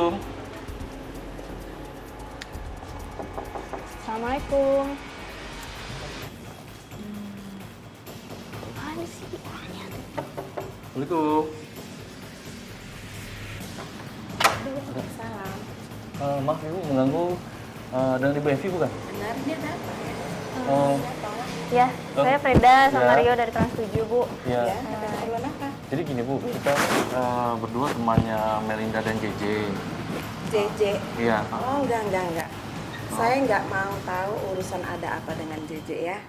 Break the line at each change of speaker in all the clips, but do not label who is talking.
Assalamualaikum.
Assalamualaikum. Apaan sih?
Assalamualaikum.
Salam.
Maaf Ibu mengganggu dengan Ibu Evi bukan?
Benar, dia datang ya?
Oh,
Ya, saya Freda sama
Ya.
Rio dari Trans 7, Bu.
iya.
Ada keperluan apa?
Jadi gini Bu, kita berdua temannya Melinda dan JJ.
JJ.
Iya.
Oh, enggak. Saya nggak mau tahu urusan ada apa dengan JJ ya.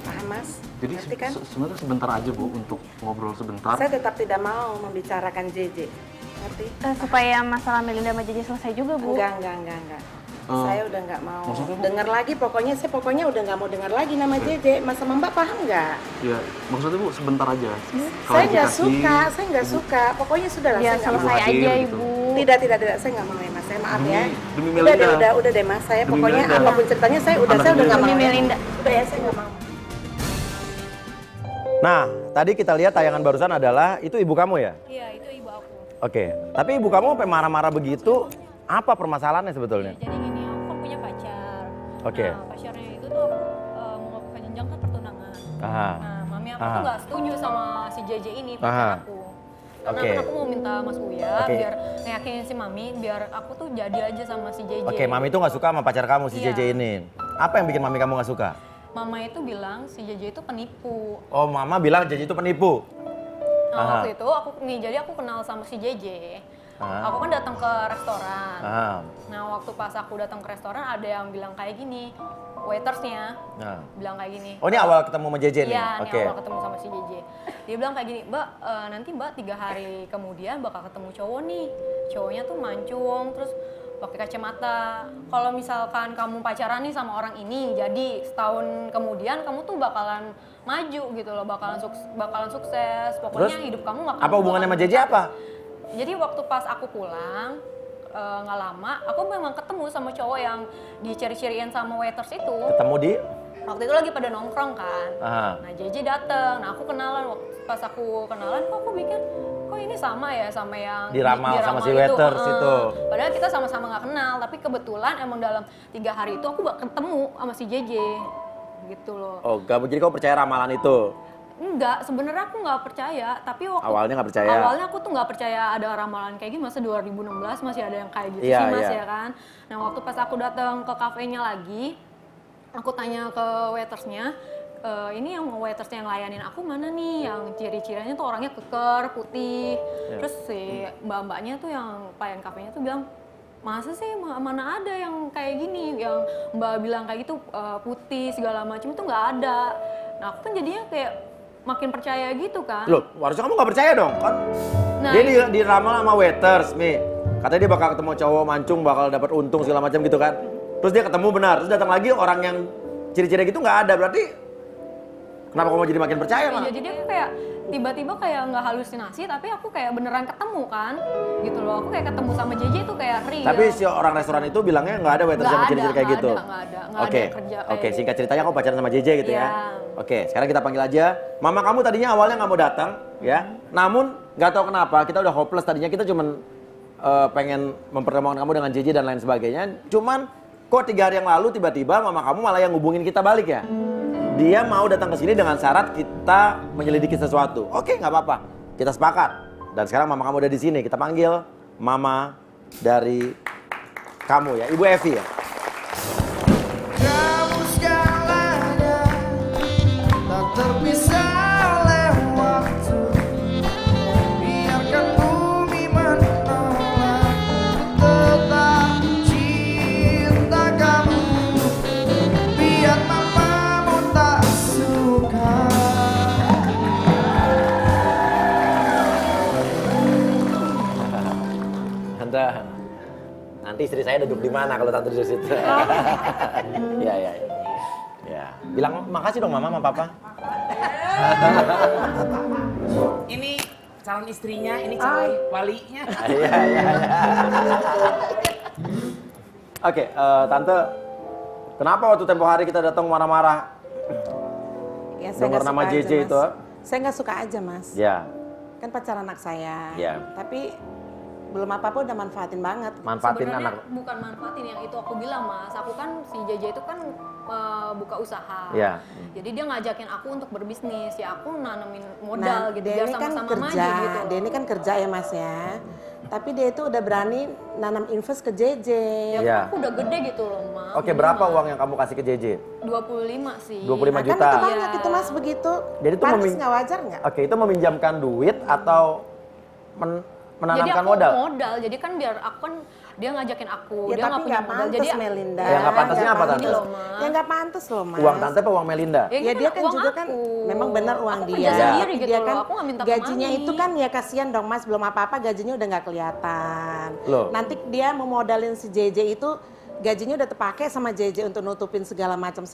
Paham, Mas?
Jadi
Ngerti kan?
sebenarnya sebentar aja Bu untuk ngobrol sebentar.
Saya tetap tidak mau membicarakan JJ. Ngerti?
Supaya masalah Melinda sama JJ selesai juga, Bu.
Enggak. Saya udah nggak mau
maksudnya, Bu?
dengar lagi. Pokoknya udah nggak mau dengar lagi nama JJ. Mas sama Mbak paham nggak?
Iya, maksudnya Bu sebentar aja.
Saya nggak
Klarifikasi.
suka. Pokoknya sudahlah.
Ya,
saya nggak mau.
selesai
hadir,
aja,
gitu.
Ibu.
Tidak. Saya nggak mau ya, Mas. Saya maaf ya.
Demi Melinda.
Udah deh, Mas. Saya
Demi
pokoknya
Melinda.
apapun ceritanya saya udah nggak
Demi
mau. ya.
Melinda.
Udah ya, saya nggak mau.
Nah, tadi kita lihat tayangan barusan adalah itu ibu kamu ya?
Iya, itu ibu aku.
Oke, tapi ibu kamu sampai marah-marah begitu, apa permasalahannya sebetulnya?
Jadi gini, aku kan punya pacar.
Oke.
Nah, pacarnya itu tuh aku mau ke jenjang ke pertunangan.
Aha.
Nah, mami aku
Aha.
tuh nggak setuju sama si JJ ini,
Aha.
pacar aku. Karena
Oke.
kan aku mau minta Mas Uya
Oke.
biar ngeyakinin si mami, biar aku tuh jadi aja sama si JJ.
Oke, mami tuh nggak suka sama pacar kamu si
Iya.
JJ ini. Apa yang bikin mami kamu nggak suka?
Mama itu bilang si JJ itu penipu.
Oh, mama bilang JJ itu penipu.
Nah,
Aha.
waktu itu jadi aku kenal sama si JJ.
Aha.
Aku kan datang ke restoran.
Ah,
Nah, waktu pas aku datang ke restoran ada yang bilang kayak gini, waitersnya
nah.
bilang kayak gini.
Oh, ini awal ketemu sama JJ nih?
Iya, ini
Oke.
awal ketemu sama si JJ. Dia bilang kayak gini, Mbak, nanti Mbak 3 hari kemudian bakal ketemu cowok nih. Cowoknya tuh mancung, terus pakai kacamata. Kalau misalkan kamu pacaran nih sama orang ini, jadi setahun kemudian kamu tuh bakalan maju gitu loh, bakalan sukses. Pokoknya
Terus,
hidup kamu gak akan
apa hubungannya sama JJ apa?
Jadi waktu pas aku pulang, nggak lama, aku memang ketemu sama cowok yang diciri-ciriin sama waiters itu.
Ketemu di?
Waktu itu lagi pada nongkrong kan.
Aha.
Nah, JJ dateng. Nah, aku kenalan. Pas aku kenalan, kok aku mikir, kok ini sama ya sama yang
Diramal sama si
itu.
waiters itu.
Padahal kita sama-sama nggak kenal, tapi kebetulan emang dalam 3 hari itu aku ketemu sama si JJ. Gitu loh.
Oh, gak, jadi kamu percaya ramalan itu?
Enggak, sebenarnya aku nggak percaya, tapi waktu
Awalnya nggak percaya?
Awalnya aku tuh nggak percaya ada ramalan kayak gini, masa 2016 masih ada yang kayak gitu
Iya,
sih Mas
iya.
ya kan. Nah, waktu pas aku datang ke kafenya lagi, aku tanya ke waitersnya, ini yang waitersnya yang layanin aku mana nih, yang ciri-cirinya tuh orangnya keker, putih.
Iya.
Terus si mbak-mbaknya tuh yang pelayan kafenya tuh bilang, masa sih mana ada yang kayak gini, yang mbak bilang kayak gitu putih segala macam itu nggak ada. Nah, aku kan jadinya kayak makin percaya gitu kan.
Loh, harusnya kamu nggak percaya dong kan?
Nah,
Dia diramal sama waiters, Mi. Katanya dia bakal ketemu cowok mancung, bakal dapat untung segala macam gitu kan. Terus dia ketemu benar, terus datang lagi orang yang ciri-ciri gitu nggak ada. Berarti kenapa kamu jadi makin percaya malah?
iya, jadi aku kayak tiba-tiba kayak nggak halusinasi, tapi aku kayak beneran ketemu kan. Gitu loh, aku kayak ketemu sama JJ tuh kayak real.
Tapi si orang restoran itu bilangnya nggak ada waiters yang ciri-ciri kayak gitu.
Nggak ada
Oke,
yang kerja kayak
oke.
gitu.
Singkat ceritanya kamu pacaran sama JJ gitu ya?
Iya.
Oke, sekarang kita panggil aja. Mama kamu tadinya awalnya nggak mau datang, ya. Namun nggak tahu kenapa kita udah hopeless tadinya, kita cuman pengen mempertemukan kamu dengan JJ dan lain sebagainya. Cuman kok 3 hari yang lalu tiba-tiba mama kamu malah yang ngubungin kita balik ya? Dia mau datang ke sini dengan syarat kita menyelidiki sesuatu. Oke, nggak apa-apa. Kita sepakat. Dan sekarang mama kamu udah di sini. Kita panggil mama dari kamu ya, Ibu Evi ya.
Kamu segalanya tak terpisah oleh waktu. Biarkan bumi menolak, tetap cinta kamu. Biar mamamu tak suka.
Tante, nanti istri saya duduk di mana kalau tante duduk situ? Ya, ya, ya. Ya, bilang makasih dong mama sama papa.
Ini calon istrinya, ini calon walinya.
Iya, iya, iya. Oke, tante, kenapa waktu tempo hari kita datang marah-marah?
Ya, saya
Dengar
nggak
nama
suka
JJ
aja, Mas.
itu?
Saya nggak suka aja, Mas.
Ya,
kan pacar anak saya.
Iya.
Tapi belum apa-apa udah manfaatin banget.
Manfaatin
Sebenarnya
anak.
bukan manfaatin, yang itu aku bilang Mas. Aku kan si JJ itu kan buka usaha.
Iya.
Jadi dia ngajakin aku untuk berbisnis. Ya aku nanemin modal
Nah,
gitu
dia
biar
ini kan
sama-sama
kerja,
maju gitu.
dia ini kan kerja ya Mas ya. Tapi dia itu udah berani nanam invest ke JJ.
Ya
Iya.
aku udah gede gitu loh Mas.
Oke, berapa uang yang kamu kasih ke JJ?
25 sih.
25
Nah,
juta.
kan itu banyak
Iya.
itu Mas begitu.
Jadi itu
Pantes nggak wajar nggak?
Oke, itu meminjamkan duit atau menanamkan
Jadi aku
modal?
jadi kan biar aku kan dia ngajakin aku,
Ya
dia
tapi
punya
nggak
modal.
pantas
Jadi
Melinda.
Ya, nggak pantasnya apa,
Nggak
Tante?
Ini loh, Mas.
Ya nggak pantas loh Mas.
Uang tante apa uang Melinda?
Ya
ini
dia kan
uang
juga
aku.
kan memang benar uang
Aku
dia.
kerja sendiri
Tapi
gitu
dia
loh,
kan
aku nggak minta ke
gajinya
mami.
itu kan ya kasihan dong Mas, belum apa-apa gajinya udah nggak kelihatan.
Loh.
Nanti dia mau modalin si JJ itu gajinya udah terpakai sama JJ untuk nutupin segala macam.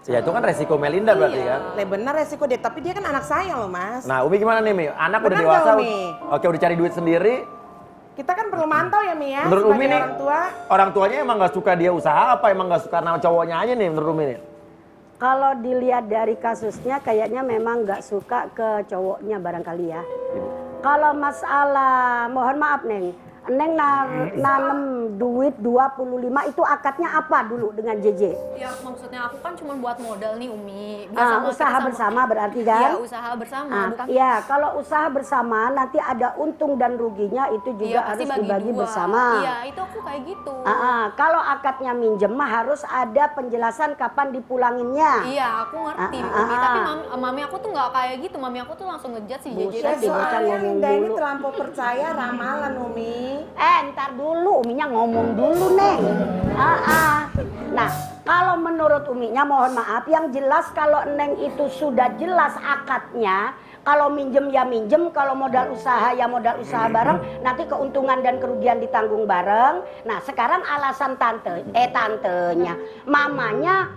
Ya itu kan resiko Melinda berarti
Iya.
kan?
Lah benar resiko dia, tapi dia kan anak saya loh Mas.
Nah, Umi gimana nih, Mi? Anak udah
Benar
dewasa.
nggak, Umi?
Oke, udah cari duit sendiri.
Kita kan perlu mantau ya Mi ya,
Menurut Umi
sebagai
nih,
orang tua.
orang tuanya emang nggak suka dia usaha apa? Emang nggak suka nama cowoknya aja nih menurut Umi nih?
Kalau dilihat dari kasusnya kayaknya memang nggak suka ke cowoknya barangkali ya. Kalau masalah, mohon maaf Neng, Neng nanem duit 25 itu akadnya apa dulu dengan JJ?
ya maksudnya aku kan cuma buat modal nih Umi. Biar sama
Usaha
kita
bersama berarti
Iya,
kan?
usaha bersama, bukan
Iya, kalau usaha bersama nanti ada untung dan ruginya itu juga
Iya, pasti
harus
bagi
dibagi
dua.
bersama.
Iya, itu aku kayak gitu.
Kalau akadnya minjem mah harus ada penjelasan kapan dipulanginnya.
Iya, aku ngerti Umi, tapi mami aku tuh nggak kayak gitu. Mami aku tuh langsung ngejat si JJ.
Buset,
itu.
Ibu kan
Soalnya
ngomong
Linda ini
dulu.
terlampau percaya ramalan Umi.
Ntar dulu, Uminya ngomong dulu, Neng. Nah, kalau menurut Uminya mohon maaf, yang jelas kalau Neng itu sudah jelas akadnya, kalau minjem ya minjem, kalau modal usaha ya modal usaha bareng, nanti keuntungan dan kerugian ditanggung bareng. Nah, sekarang alasan tantenya, mamanya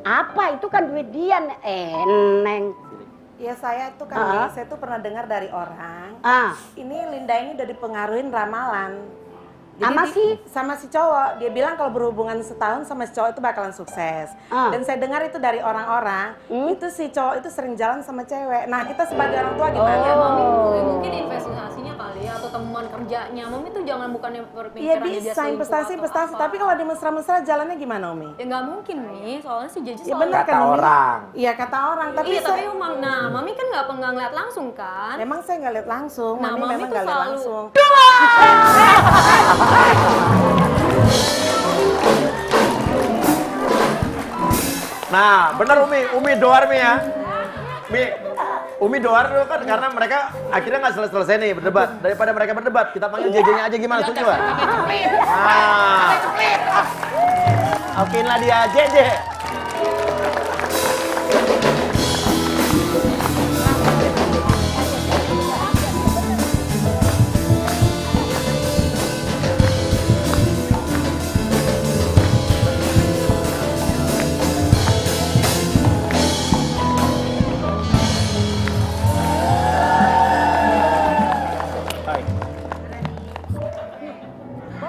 apa itu kan duit dia, Neng.
Ya saya tuh kan, saya tuh pernah dengar dari orang. Ini Linda ini udah dipengaruhin ramalan. Sama si cowok, dia bilang kalau berhubungan setahun sama si cowok itu bakalan sukses. Dan saya dengar itu dari orang-orang, itu si cowok itu sering jalan sama cewek. Nah kita sebagai orang tua gimana?
Ya, mami mungkin investasinya kali ya, atau temuan kerjanya. Mami tuh jangan bukannya
Iya
berpikiran
bisa investasi, tapi kalau di mesra-mesra jalannya gimana Umi?
ya nggak mungkin nih, soalnya si JJ
Ya
selalu
benar
Kata
kan Umi?
orang.
Iya kata orang, tapi
iya, tapi
saya,
mami kan nggak ngeliat langsung kan.
memang saya nggak lihat langsung,
Nah,
Mami
Mami
memang
tuh
nggak lihat
selalu-
langsung.
Nah, bener Umi doar Mi ya. Umi doar dulu kan karena mereka akhirnya nggak selesai nih berdebat. Daripada mereka berdebat, kita panggil JJ-nya aja gimana, setuju nggak? Okein lah dia JJ.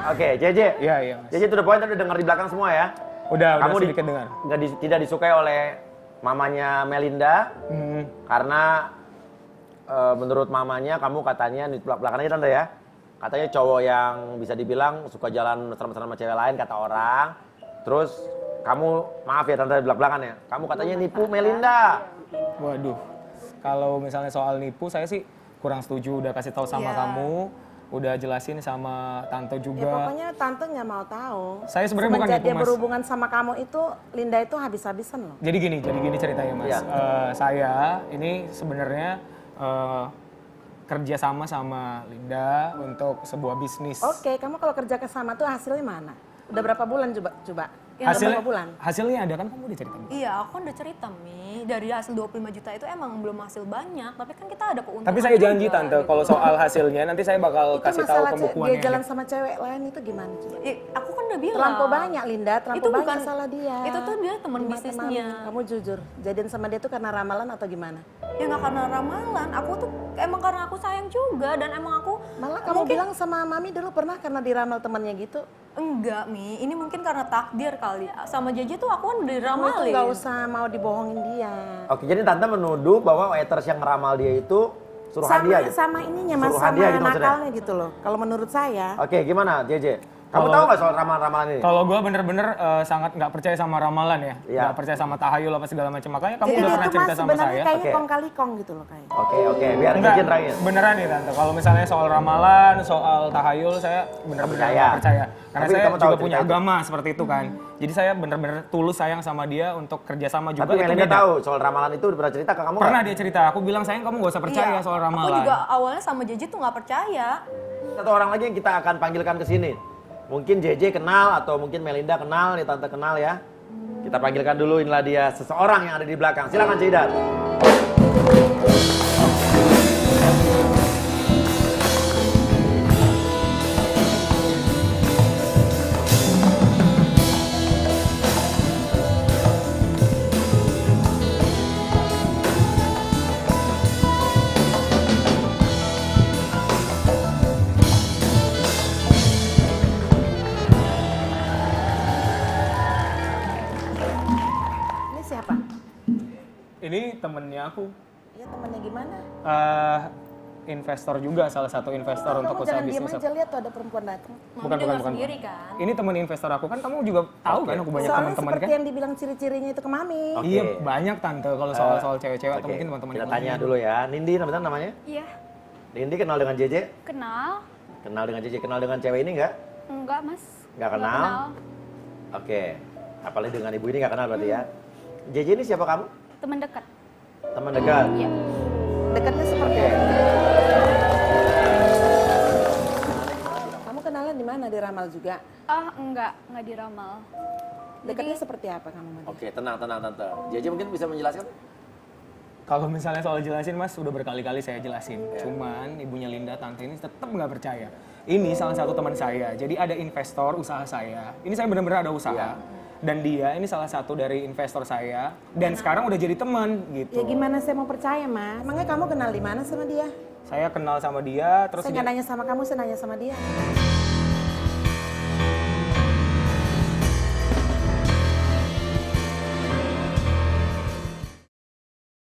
Oke, JJ.
Iya, iya, Mas.
JJ to the point, udah dengar di belakang semua ya?
Udah
Kamu
sedikit dengar.
tidak disukai oleh mamanya Melinda karena menurut mamanya kamu katanya di belakangnya tante ya, katanya cowok yang bisa dibilang suka jalan mesra-mesra sama cewek lain kata orang. Terus kamu maaf ya tante belak-belakannya, kamu katanya nipu Melinda.
Waduh, kalau misalnya soal nipu saya sih kurang setuju. Udah kasih tahu sama kamu, udah jelasin sama tante
Ya
juga.
pokoknya tante nggak mau tahu.
Saya sebenarnya bukan
Semenjak
nipu,
dia
Mas.
berhubungan sama kamu itu, Linda itu habis-habisan loh.
Jadi gini ceritanya Mas.
Iya.
Saya ini sebenarnya kerja sama Linda untuk sebuah bisnis.
Oke, kamu kalau kerja ke sama tuh hasilnya mana? Udah berapa bulan coba? Udah berapa bulan?
Hasilnya ada kan, kamu udah cerita.
Iya, aku kan udah cerita Mi, dari hasil 25 juta itu emang belum hasil banyak, tapi kan kita ada keuntungan.
Tapi saya janji
juga,
tante,
gitu.
kalau soal hasilnya nanti saya bakal
Itu
kasih tahu
masalah dia
pembukuannya.
jalan sama cewek lain itu gimana coba?
Aku kan udah bilang.
Terlampau banyak Linda, terlampau
Itu
banyak
bukan-
salah dia.
itu tuh dia teman
Di mata
bisnisnya.
Mami. Kamu jujur, jadian sama dia tuh karena ramalan atau gimana?
Ya nggak karena ramalan, aku tuh emang karena aku sayang juga dan emang aku
Malah kamu bilang sama Mami dulu pernah karena diramal temannya gitu.
enggak Mi, ini mungkin karena takdir kali. Sama JJ tuh aku kan udah
Kamu itu
diramalin.
nggak usah mau dibohongin dia.
Oke, jadi tante menuduh bahwa waiters yang ngeramal dia itu Suruhan dia gitu.
Sama ininya Mas,
Suruhan
sama
dia gitu maksudnya?
nakalnya gitu loh. Kalau menurut saya.
Oke, gimana JJ? Kamu
Kalau-
tahu nggak soal ramalan-ramalan ini?
Kalau gue bener-bener sangat nggak percaya sama ramalan ya,
Iya.
nggak percaya sama tahayul apa segala macam. Makanya kamu
Jadi
udah
dia
pernah
tuh
cerita
Mas
sama
sebenarnya
saya.
kayaknya
Oke.
kong kali kong gitu loh kayak.
Oke, biar
Enggak,
JJ terakhir.
beneran nih tante. Kalau misalnya soal ramalan, soal tahayul, saya bener-bener
percaya.
nggak percaya. Karena
Tapi
saya
kamu tahu
juga
cerita
punya
itu?
agama seperti itu kan. Jadi saya bener-bener tulus sayang sama dia untuk kerjasama juga.
Tapi
itu
Melinda
beda.
tahu soal ramalan itu udah pernah cerita ke kamu
Pernah
nggak?
dia cerita, aku bilang sayang kamu gak usah percaya
Iya,
soal
Aku
ramalan.
juga awalnya sama JJ tuh nggak percaya.
Satu orang lagi yang kita akan panggilkan ke sini. Mungkin JJ kenal atau mungkin Melinda kenal, ya tante kenal ya. Kita panggilkan dulu, inilah dia seseorang yang ada di belakang. Silakan Cidat.
Ini siapa?
Ini temennya aku.
Ya temannya gimana?
Investor juga, salah satu investor untuk
Kamu
usaha
jangan diam
bisnis.
aja, lihat tuh ada perempuan datang.
Mami dengar sendiri kan.
Ini temen investor aku kan, kamu juga tahu kan aku banyak
Soalnya
teman-teman
seperti
kan.
yang dibilang ciri-cirinya itu ke Mami.
Oke.
Iya banyak tante kalau soal cewek-cewek atau
Oke,
mungkin teman-teman
kita
yang
tanya
lain.
dulu ya. Nindi namanya?
Iya,
Nindi kenal dengan JJ?
kenal.
Kenal dengan JJ, kenal dengan cewek ini nggak?
Enggak, Mas.
Nggak kenal? Oke. Apalagi dengan ibu ini nggak kenal berarti ya. JJ ini siapa kamu?
Teman dekat.
Teman dekat?
Iya.
Dekatnya seperti
Oke.
apa? Kamu kenalan di mana? Di Ramal juga?
Ah, enggak diramal.
Dekatnya seperti apa kamu sama dia?
Oke, tenang tante. JJ mungkin bisa menjelaskan?
Kalau misalnya soal jelasin mas, udah berkali-kali saya jelasin. Cuman ibunya Linda, tante ini tetap nggak percaya. Ini salah satu teman saya, jadi ada investor usaha saya. Ini saya benar-benar ada usaha. Dan dia ini salah satu dari investor saya. Dan sekarang udah jadi teman gitu.
Ya gimana saya mau percaya, Mas? Emangnya kamu kenal di mana sama dia?
Saya kenal sama dia, terus
Saya nggak nanya sama kamu, saya nanya sama dia.